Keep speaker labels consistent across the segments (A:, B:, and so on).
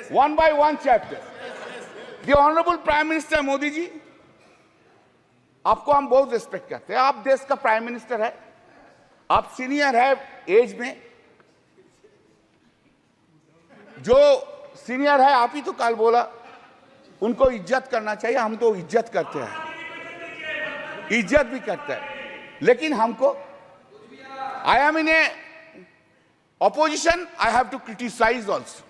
A: one by one chapter. The Honorable Prime Minister Modi ji, आपको हम बहुत respect करते हैं. आप देश का प्राइम मिनिस्टर है, आप सीनियर है एज में. जो सीनियर है, आप ही तो कल बोला उनको इज्जत करना चाहिए. हम तो इज्जत करते हैं, इज्जत भी करते हैं, लेकिन हमको, I am in A opposition, I have to criticize also.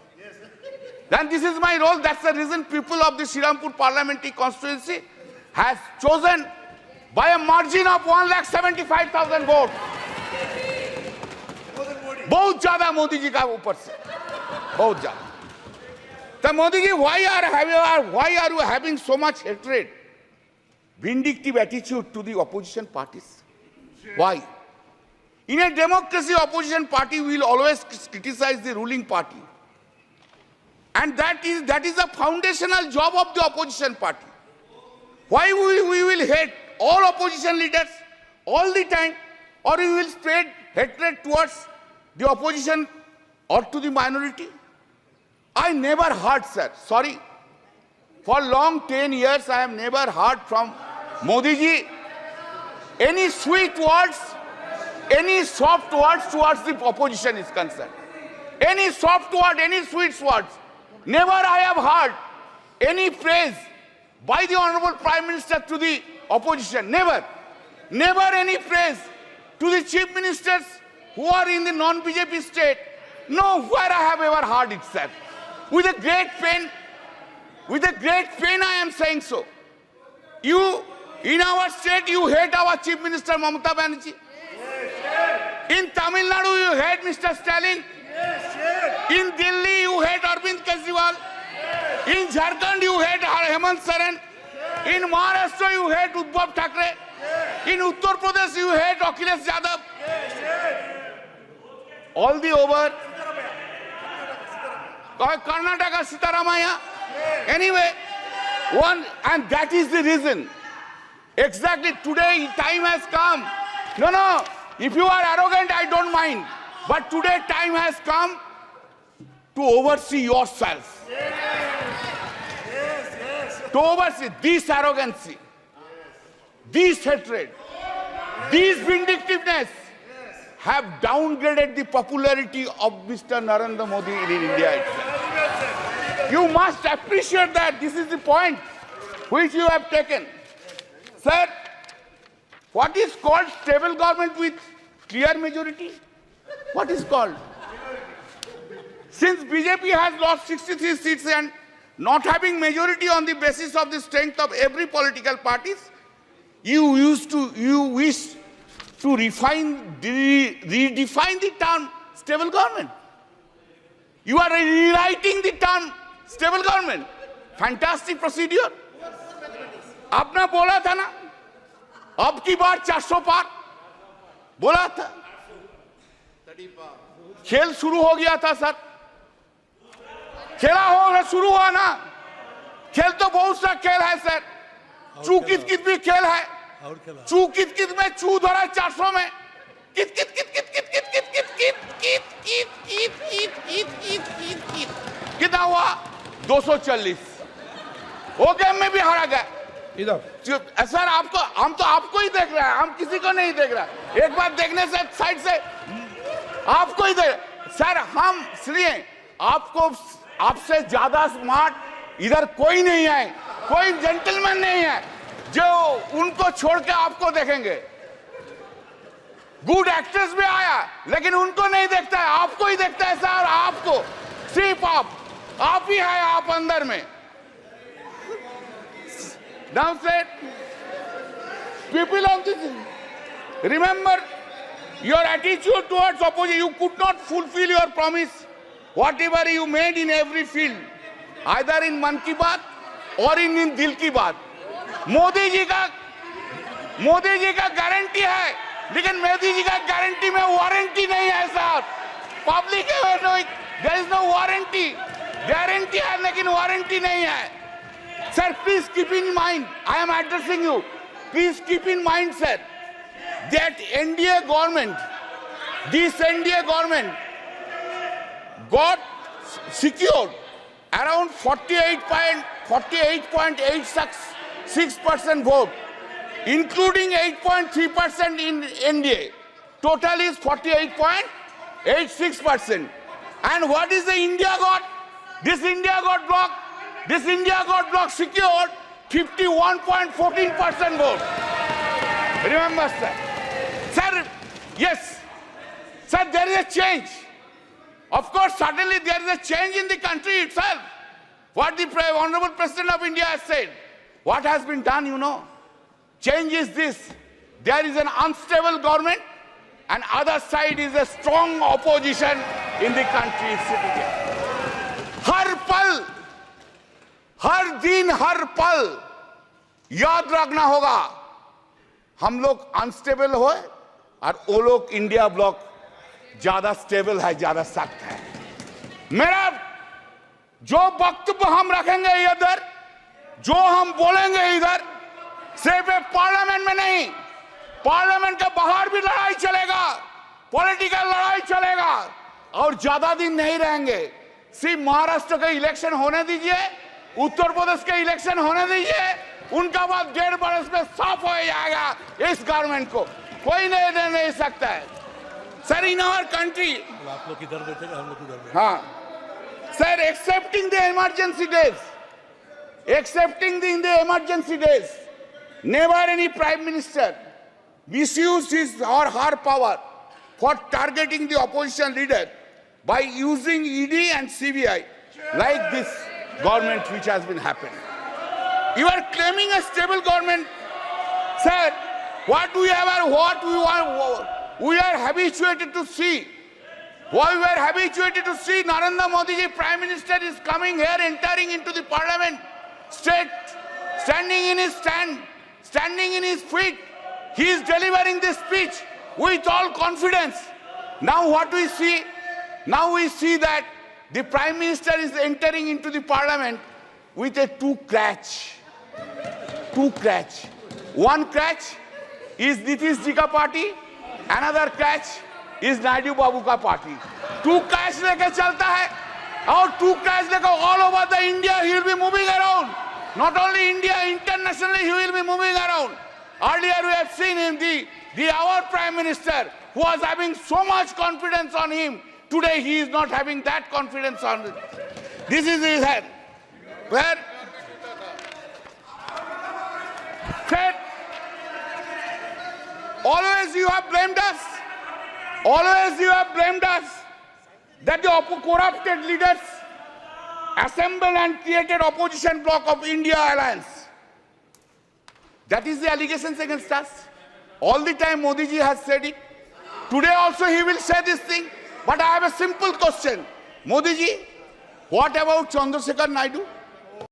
A: Then this is my role. That's the reason people of the Srirampur parliamentary constituency has chosen by a margin of 1,75,000 votes. बहुत ज्यादा मोदी जी का ऊपर से, बहुत ज्यादा. So Modi ji, why are you having so much hatred, vindictive attitude to the opposition parties? Why? In a democracy, opposition party will always criticize the ruling party. And that is the foundational job of the opposition party. Why we will hate all opposition leaders all the time, or we will spread hatred towards the opposition or to the minority? I never heard, sir, sorry, for long 10 years I have never heard from Modi ji any sweet words, any soft words towards the opposition is concerned. Any soft word, any sweet words. Never I have heard any praise by the Honorable Prime Minister to the opposition. Never. Never any praise to the chief ministers who are in the non-BJP state. Nowhere I have ever heard it, sir. With a great pain I am saying so. You, in our state, you hate our Chief Minister Mamata Banerjee. In Tamil Nadu, you hate Mr. Stalin. In Delhi, you hate Arvind Kejriwal. In Jharkhand, you hate Hemant Soren. In Maharashtra, you hate Uddhav Thackeray. In Uttar Pradesh, you hate Akhilesh Yadav. All the over. Karnataka, Sitaramaya. Anyway, and that is the reason. Exactly today, time has come. No. If you are arrogant, I don't mind. But today, time has come to oversee yourself. To oversee this arrogancy, this hatred, this vindictiveness have downgraded the popularity of Mr. Narendra Modi in India itself. You must appreciate that. This is the point which you have taken. Sir, what is called stable government with clear majority? What is called? Since BJP has lost 63 seats and not having majority on the basis of the strength of every political parties, you wish to redefine the term stable government. You are rewriting the term stable government. Fantastic procedure. आपने बोला था ना, अब की बार 400 पार बोला था. खेल शुरू हो गया था सर. खेला हो शुरू हुआ ना. खेल तो बहुत सा खेल है सर. चू कित कित भी खेल है. चू कित कित में चू धरा 400 में. कित कित कित कित कित कित कित कित कित कित कित कित कित कित कित कित कितना हुआ? 240. वो गेम में भी हारा गया. इधर सर आपको, हम तो आपको ही देख रहे हैं, हम किसी को नहीं देख रहा. एक बार देखने से साइड से आपको ही देख सर. हम इसलिए आपको, आपसे ज्यादा स्मार्ट इधर कोई नहीं है, कोई जेंटलमैन नहीं है जो उनको छोड़ के आपको देखेंगे. गुड एक्ट्रेस भी आया लेकिन उनको नहीं देखता है, आपको ही देखता है सर. आपको सिर्फ आप ही है, आप अंदर में. Now said, people of this, remember your attitude towards opposition. You could not fulfill your promise, whatever you made in every field, either in Mann Ki Baat or in Dil Ki Baat. Modi ji का guarantee है, लेकिन मोदी जी का guarantee में warranty नहीं है साहब. Public है, there is no warranty. Guarantee है लेकिन वारंटी नहीं है. Sir, please keep in mind, I am addressing you. Please keep in mind, sir, that NDA government, this NDA government got secured around 48.86% vote, including 8.3% in NDA. Total is 48.86%. And what is the India got? This India got bloc secured 51.14% vote. Remember, sir. Sir, yes. Sir, there is a change. Of course, suddenly there is a change in the country itself. What the Honorable President of India has said. What has been done, you know? Change is this. There is an unstable government and other side is a strong opposition in the country sitting here. हर पल, हर दिन, हर पल याद रखना होगा हम लोग unstable हो और वो लोग इंडिया ब्लॉक ज्यादा स्टेबल है, ज्यादा सख्त है. मेरा जो वक्तव्य हम रखेंगे इधर, जो हम बोलेंगे इधर, सिर्फ पार्लियामेंट में नहीं, पार्लियामेंट के बाहर भी लड़ाई चलेगा, पॉलिटिकल लड़ाई चलेगा और ज्यादा दिन नहीं रहेंगे. सिर्फ महाराष्ट्र के इलेक्शन होने दीजिए, उत्तर प्रदेश के इलेक्शन होने दीजिए, उनका बाद 1.5 बरस में साफ हो जाएगा. इस गवर्नमेंट को कोई नहीं सकता है. सर, इन आवर कंट्री,
B: आप लोग किधर बैठे हम लोग किधर बैठे.
A: हाँ sir, accepting the emergency days, never any prime minister misused his or her power for targeting the opposition leader by using ED and CBI like this government which has been happening. You are claiming a stable government. Sir, what we are habituated to see. What we are habituated to see, Narendra Modi ji, Prime Minister, is coming here, entering into the parliament, standing in his stand, standing in his feet. He is delivering this speech with all confidence. Now what we see? Now we see that the Prime Minister is entering into the parliament with a two crutch. One crutch is Nitish ji ka party, another crutch is Naidu Babu ka party. Two crutch leke chalta hai, और two crutch leke all over the India he will be moving around. Not only India, internationally he will be moving around. Earlier we have seen him, our Prime Minister, who was having so much confidence on him. Today he is not having that confidence on him. This is his head. Where? Said, always you have blamed us. Always you have blamed us that the corrupted leaders assembled and created opposition bloc of India Alliance. That is the allegations against us. All the time Modi ji has said it. Today also he will say this thing. But I have a simple question. Modi ji, what about Chandrasekhar Naidu?